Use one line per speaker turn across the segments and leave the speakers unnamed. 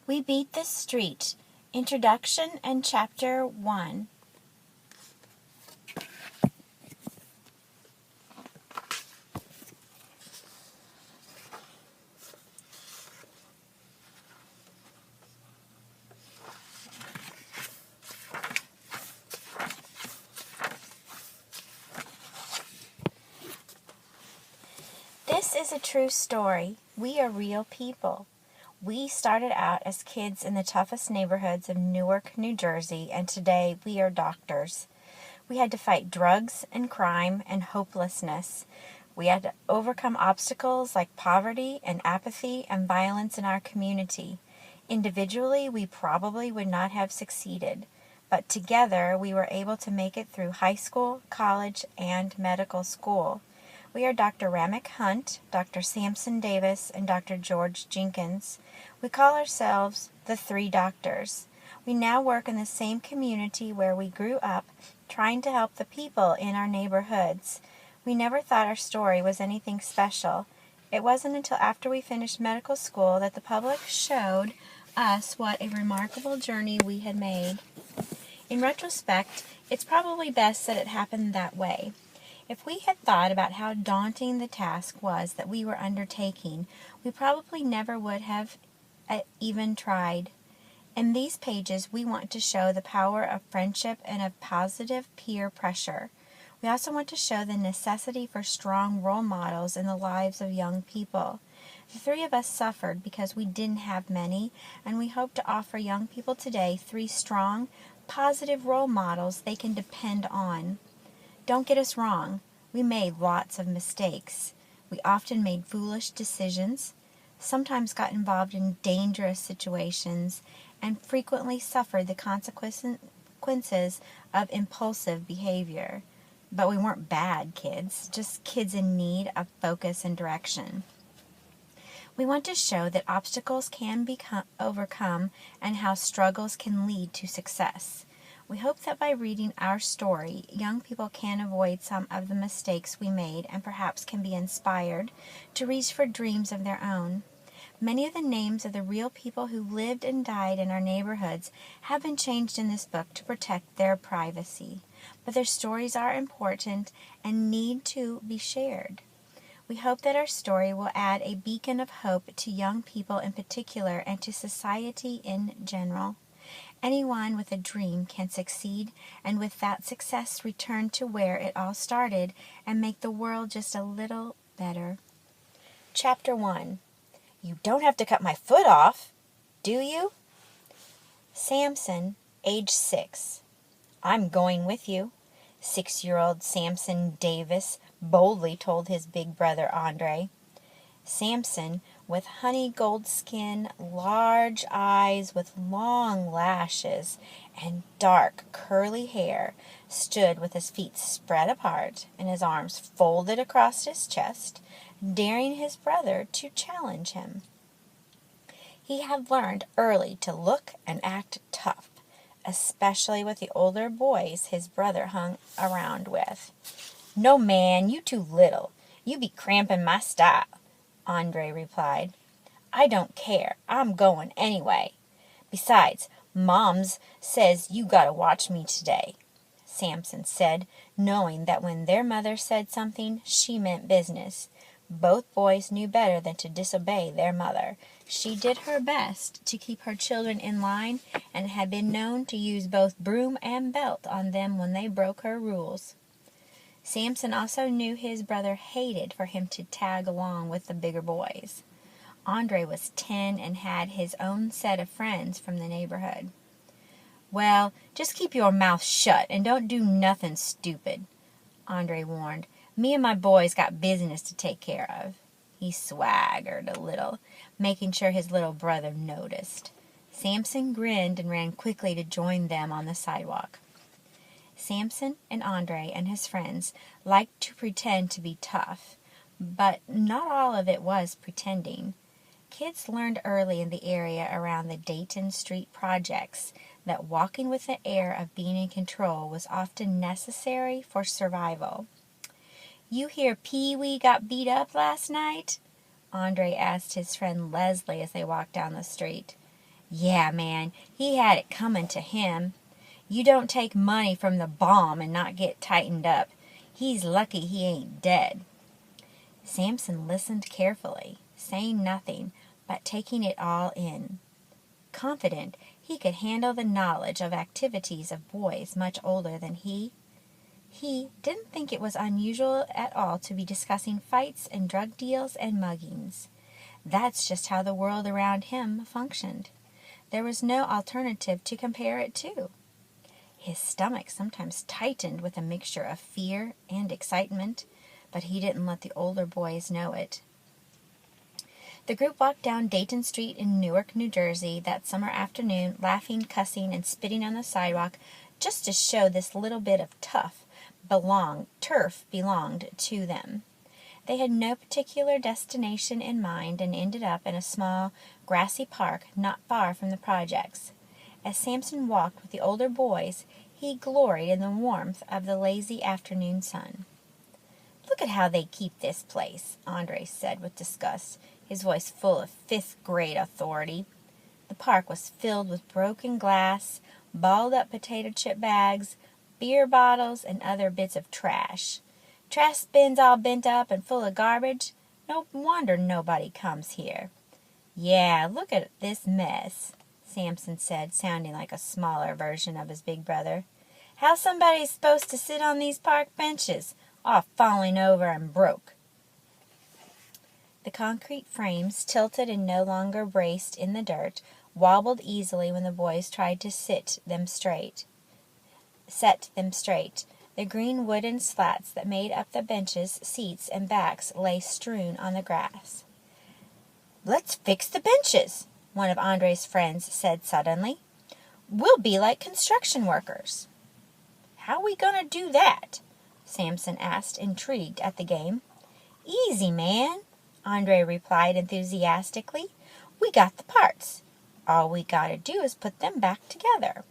We Beat the Street, Introduction and Chapter 1. This is a true story. We are real people. We started out as kids in the toughest neighborhoods of Newark, New Jersey, and today we are doctors. We had to fight drugs and crime and hopelessness. We had to overcome obstacles like poverty and apathy and violence in our community. Individually, we probably would not have succeeded, but together we were able to make it through high school, college, and medical school. We are Dr. Ramik Hunt, Dr. Sampson Davis, and Dr. George Jenkins. We call ourselves the Three Doctors. We now work in the same community where we grew up, trying to help the people in our neighborhoods. We never thought our story was anything special. It wasn't until after we finished medical school that the public showed us what a remarkable journey we had made. In retrospect, it's probably best that it happened that way. If we had thought about how daunting the task was that we were undertaking, we probably never would have even tried. In these pages, we want to show the power of friendship and of positive peer pressure. We also want to show the necessity for strong role models in the lives of young people. The three of us suffered because we didn't have many, and we hope to offer young people today three strong, positive role models they can depend on. Don't get us wrong, we made lots of mistakes. We often made foolish decisions, sometimes got involved in dangerous situations, and frequently suffered the consequences of impulsive behavior. But we weren't bad kids, just kids in need of focus and direction. We want to show that obstacles can be overcome and how struggles can lead to success. We hope that by reading our story, young people can avoid some of the mistakes we made and perhaps can be inspired to reach for dreams of their own. Many of the names of the real people who lived and died in our neighborhoods have been changed in this book to protect their privacy, but their stories are important and need to be shared. We hope that our story will add a beacon of hope to young people in particular and to society in general. Anyone with a dream can succeed, and with that success return to where it all started and make the world just a little better. Chapter 1. You don't have to cut my foot off, do you? Sampson, age 6. I'm going with you, 6-year-old Sampson Davis boldly told his big brother Andre. Sampson, with honey gold skin, large eyes with long lashes, and dark curly hair, stood with his feet spread apart and his arms folded across his chest, daring his brother to challenge him. He had learned early to look and act tough, especially with the older boys his brother hung around with. "No, man, you too little. You be cramping my style," Andre replied. "I don't care. I'm going anyway. Besides, Moms says you gotta watch me today," Sampson said, knowing that when their mother said something, she meant business. Both boys knew better than to disobey their mother. She did her best to keep her children in line and had been known to use both broom and belt on them when they broke her rules. Sampson also knew his brother hated for him to tag along with the bigger boys. Andre was 10 and had his own set of friends from the neighborhood. "Well, just keep your mouth shut and don't do nothing stupid," Andre warned. "Me and my boys got business to take care of." He swaggered a little, making sure his little brother noticed. Sampson grinned and ran quickly to join them on the sidewalk. Sampson and Andre and his friends liked to pretend to be tough, but not all of it was pretending. Kids learned early in the area around the Dayton Street projects that walking with the air of being in control was often necessary for survival. "You hear Pee-wee got beat up last night?" Andre asked his friend Leslie as they walked down the street. Yeah, man, he had it coming to him. You don't take money from the bomb and not get tightened up. He's lucky he ain't dead. Samson listened carefully, saying nothing, but taking it all in. Confident he could handle the knowledge of activities of boys much older than he didn't think it was unusual at all to be discussing fights and drug deals and muggings. That's just how the world around him functioned. There was no alternative to compare it to. His stomach sometimes tightened with a mixture of fear and excitement, but he didn't let the older boys know it. The group walked down Dayton Street in Newark, New Jersey that summer afternoon, laughing, cussing, and spitting on the sidewalk just to show this little bit of turf belonged to them. They had no particular destination in mind and ended up in a small, grassy park not far from the projects. As Samson walked with the older boys, he gloried in the warmth of the lazy afternoon sun. "Look at how they keep this place," Andre said with disgust, his voice full of fifth-grade authority. The park was filled with broken glass, balled-up potato chip bags, beer bottles, and other bits of trash. Trash bins all bent up and full of garbage. No wonder nobody comes here. "Yeah, look at this mess," Samson said, sounding like a smaller version of his big brother. "How's somebody supposed to sit on these park benches, all falling over and broke?" The concrete frames, tilted and no longer braced in the dirt, wobbled easily when the boys tried to set them straight. The green wooden slats that made up the benches, seats, and backs lay strewn on the grass. "Let's fix the benches," one of Andre's friends said suddenly. "We'll be like construction workers." "How we gonna do that?" Samson asked, intrigued at the game. "Easy, man," Andre replied enthusiastically. "We got the parts. All we gotta do is put them back together."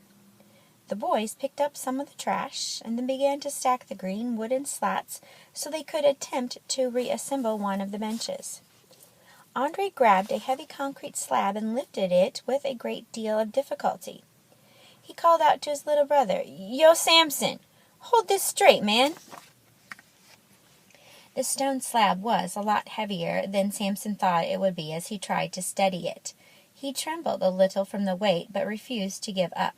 The boys picked up some of the trash and then began to stack the green wooden slats so they could attempt to reassemble one of the benches. Andre grabbed a heavy concrete slab and lifted it with a great deal of difficulty. He called out to his little brother, "Yo, Samson, hold this straight, man." The stone slab was a lot heavier than Samson thought it would be as he tried to steady it. He trembled a little from the weight, but refused to give up.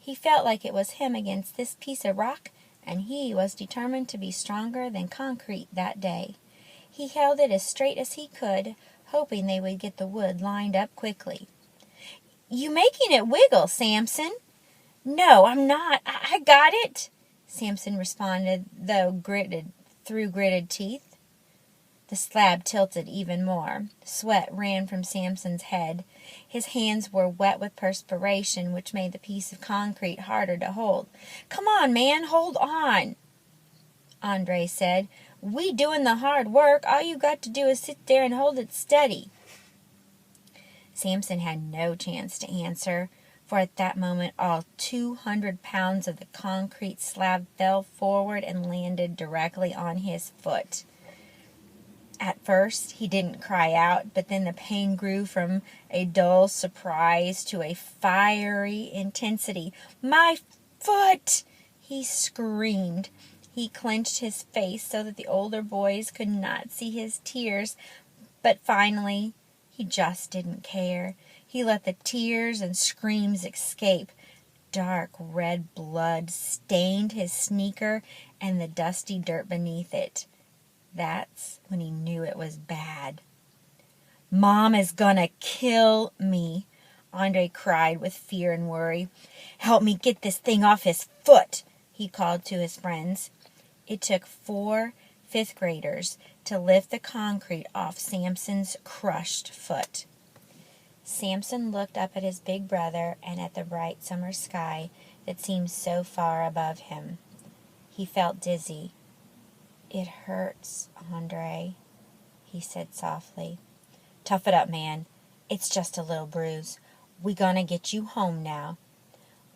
He felt like it was him against this piece of rock, and he was determined to be stronger than concrete that day. He held it as straight as he could, hoping they would get the wood lined up quickly. "You making it wiggle, Samson." "No, I'm not. I got it," Samson responded, through gritted teeth. The slab tilted even more. Sweat ran from Samson's head. His hands were wet with perspiration, which made the piece of concrete harder to hold. "Come on, man, hold on," Andre said. "We doing the hard work. All you got to do is sit there and hold it steady." Samson had no chance to answer, for at that moment all 200 pounds of the concrete slab fell forward and landed directly on his foot. At first, he didn't cry out, but then the pain grew from a dull surprise to a fiery intensity. "My foot!" he screamed. He clenched his face so that the older boys could not see his tears, but finally, he just didn't care. He let the tears and screams escape. Dark red blood stained his sneaker and the dusty dirt beneath it. That's when he knew it was bad. "Mom is gonna kill me," Andre cried with fear and worry. "Help me get this thing off his foot," he called to his friends. It took 4 fifth-graders to lift the concrete off Samson's crushed foot. Samson looked up at his big brother and at the bright summer sky that seemed so far above him. He felt dizzy. "It hurts, Andre," he said softly. "Tough it up, man. It's just a little bruise. We gonna get you home now,"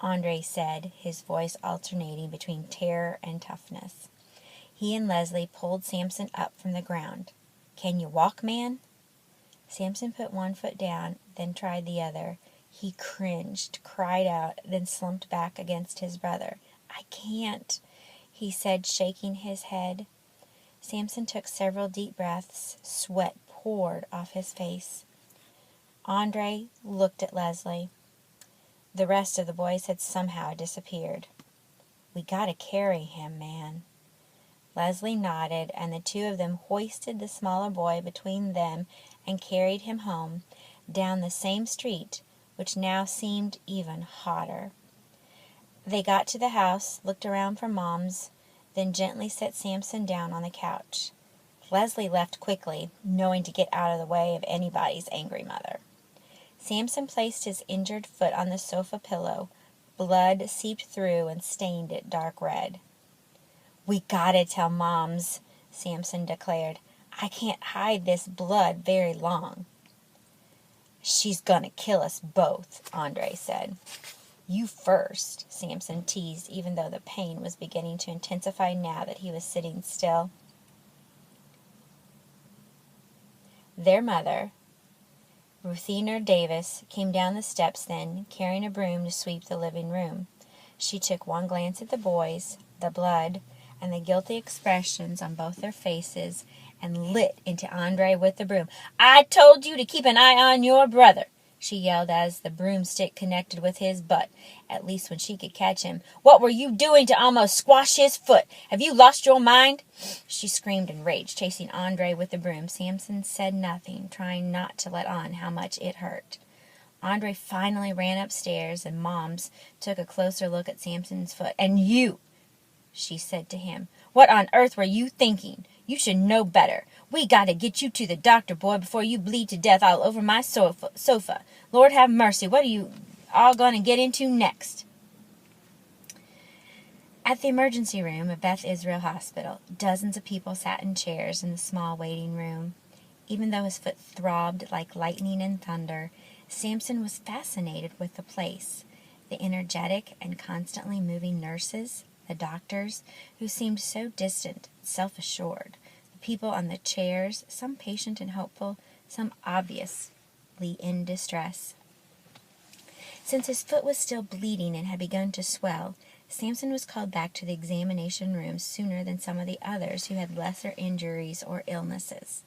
Andre said, his voice alternating between terror and toughness. He and Leslie pulled Samson up from the ground. "Can you walk, man?" Samson put one foot down, then tried the other. He cringed, cried out, then slumped back against his brother. "I can't," he said, shaking his head. Samson took several deep breaths. Sweat poured off his face. Andre looked at Leslie. The rest of the boys had somehow disappeared. "We gotta carry him, man." Leslie nodded, and the two of them hoisted the smaller boy between them and carried him home, down the same street, which now seemed even hotter. They got to the house, looked around for Moms, then gently set Samson down on the couch. Leslie left quickly, knowing to get out of the way of anybody's angry mother. Samson placed his injured foot on the sofa pillow. Blood seeped through and stained it dark red. "We gotta tell Moms," Samson declared. "I can't hide this blood very long." "She's gonna kill us both," Andre said. "You first," Samson teased, even though the pain was beginning to intensify now that he was sitting still. Their mother, Ruthina Davis, came down the steps then, carrying a broom to sweep the living room. She took one glance at the boys, the blood, and the guilty expressions on both their faces, and lit into Andre with the broom. "I told you to keep an eye on your brother," she yelled as the broomstick connected with his butt, at least when she could catch him. "What were you doing to almost squash his foot? Have you lost your mind?" She screamed in rage, chasing Andre with the broom. Samson said nothing, trying not to let on how much it hurt. Andre finally ran upstairs, and Moms took a closer look at Samson's foot. "And you," she said to him, "what on earth were you thinking? You should know better. We got to get you to the doctor, boy, before you bleed to death all over my sofa. Lord have mercy, what are you all going to get into next?" At the emergency room of Beth Israel Hospital, dozens of people sat in chairs in the small waiting room. Even though his foot throbbed like lightning and thunder, Samson was fascinated with the place. The energetic and constantly moving nurses, the doctors, who seemed so distant, self-assured, the people on the chairs, some patient and hopeful, some obviously in distress. Since his foot was still bleeding and had begun to swell, Samson was called back to the examination room sooner than some of the others who had lesser injuries or illnesses.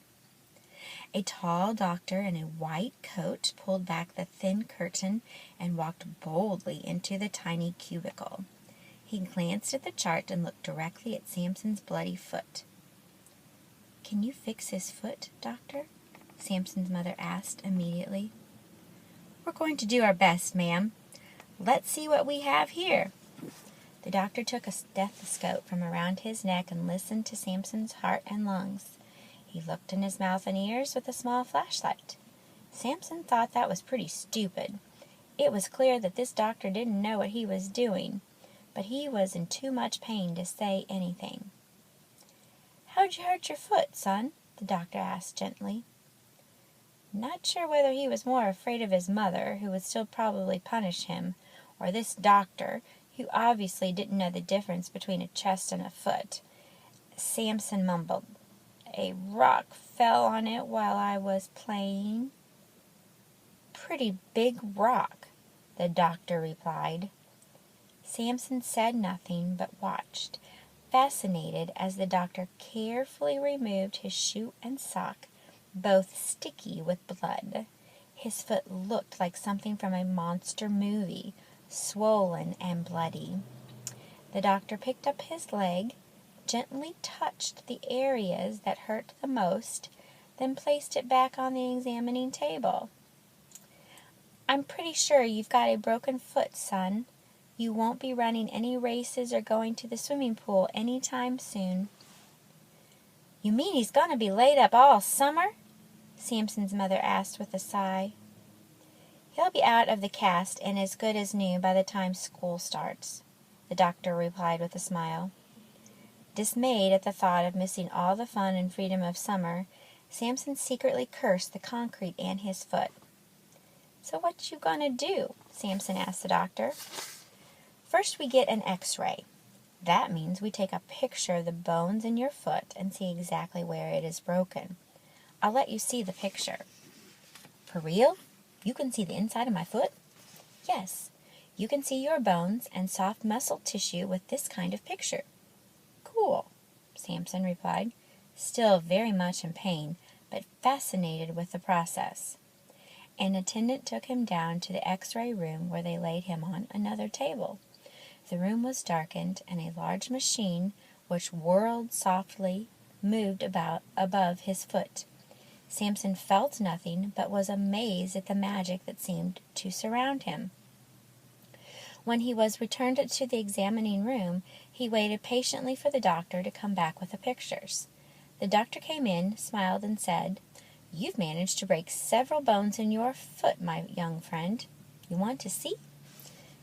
A tall doctor in a white coat pulled back the thin curtain and walked boldly into the tiny cubicle. He glanced at the chart and looked directly at Samson's bloody foot. "Can you fix his foot, doctor?" Samson's mother asked immediately. "We're going to do our best, ma'am. Let's see what we have here." The doctor took a stethoscope from around his neck and listened to Samson's heart and lungs. He looked in his mouth and ears with a small flashlight. Samson thought that was pretty stupid. It was clear that this doctor didn't know what he was doing, but he was in too much pain to say anything. "How'd you hurt your foot, son?" the doctor asked gently. Not sure whether he was more afraid of his mother, who would still probably punish him, or this doctor, who obviously didn't know the difference between a chest and a foot. Samson mumbled, "A rock fell on it while I was playing." "Pretty big rock," the doctor replied. Samson said nothing but watched, fascinated as the doctor carefully removed his shoe and sock, both sticky with blood. His foot looked like something from a monster movie, swollen and bloody. The doctor picked up his leg, gently touched the areas that hurt the most, then placed it back on the examining table. "I'm pretty sure you've got a broken foot, son. You won't be running any races or going to the swimming pool any time soon." "You mean he's going to be laid up all summer?" Samson's mother asked with a sigh. "He'll be out of the cast and as good as new by the time school starts," the doctor replied with a smile. Dismayed at the thought of missing all the fun and freedom of summer, Samson secretly cursed the concrete and his foot. "So what you gonna do?" Samson asked the doctor. "First we get an x-ray. That means we take a picture of the bones in your foot and see exactly where it is broken. I'll let you see the picture." "For real? You can see the inside of my foot?" Yes, you can see your bones and soft muscle tissue with this kind of picture. Cool, Samson replied, still very much in pain, but fascinated with the process. An attendant took him down to the X-ray room where they laid him on another table. The room was darkened, and a large machine, which whirled softly, moved about above his foot. Samson felt nothing, but was amazed at the magic that seemed to surround him. When he was returned to the examining room, he waited patiently for the doctor to come back with the pictures. The doctor came in, smiled, and said, "You've managed to break several bones in your foot, my young friend. You want to see?"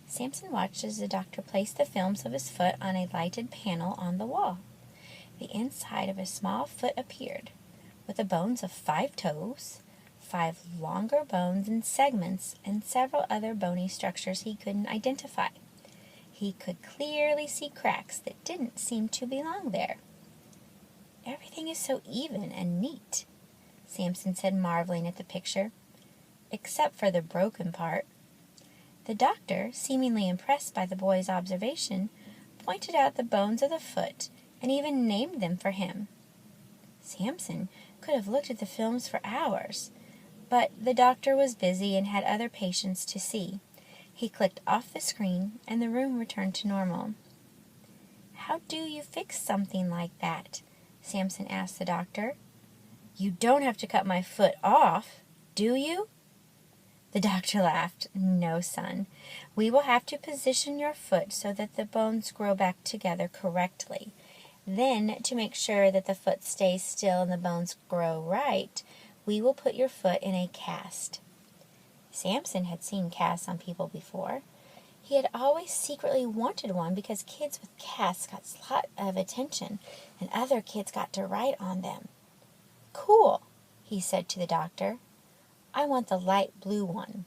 Samson watched as the doctor placed the films of his foot on a lighted panel on the wall. The inside of a small foot appeared, with the bones of 5 toes, 5 longer bones in segments, and several other bony structures he couldn't identify. He could clearly see cracks that didn't seem to belong there. "Everything is so even and neat," Samson said, marveling at the picture, "except for the broken part." The doctor, seemingly impressed by the boy's observation, pointed out the bones of the foot and even named them for him. Samson could have looked at the films for hours, but the doctor was busy and had other patients to see. He clicked off the screen, and the room returned to normal. "How do you fix something like that?" Samson asked the doctor. "You don't have to cut my foot off, do you?" The doctor laughed. "No, son. We will have to position your foot so that the bones grow back together correctly. Then, to make sure that the foot stays still and the bones grow right, we will put your foot in a cast." Samson had seen casts on people before. He had always secretly wanted one because kids with casts got a lot of attention and other kids got to write on them. "Cool," he said to the doctor. "I want the light blue one."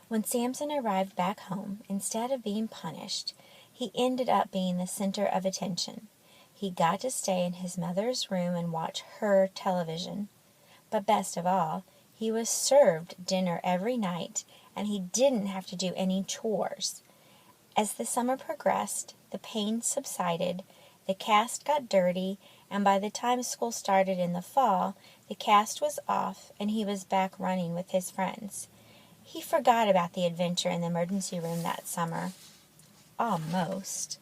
When Samson arrived back home, instead of being punished, he ended up being the center of attention. He got to stay in his mother's room and watch her television. But best of all, he was served dinner every night, and he didn't have to do any chores. As the summer progressed, the pain subsided, the cast got dirty, and by the time school started in the fall, the cast was off and he was back running with his friends. He forgot about the adventure in the emergency room that summer. Almost.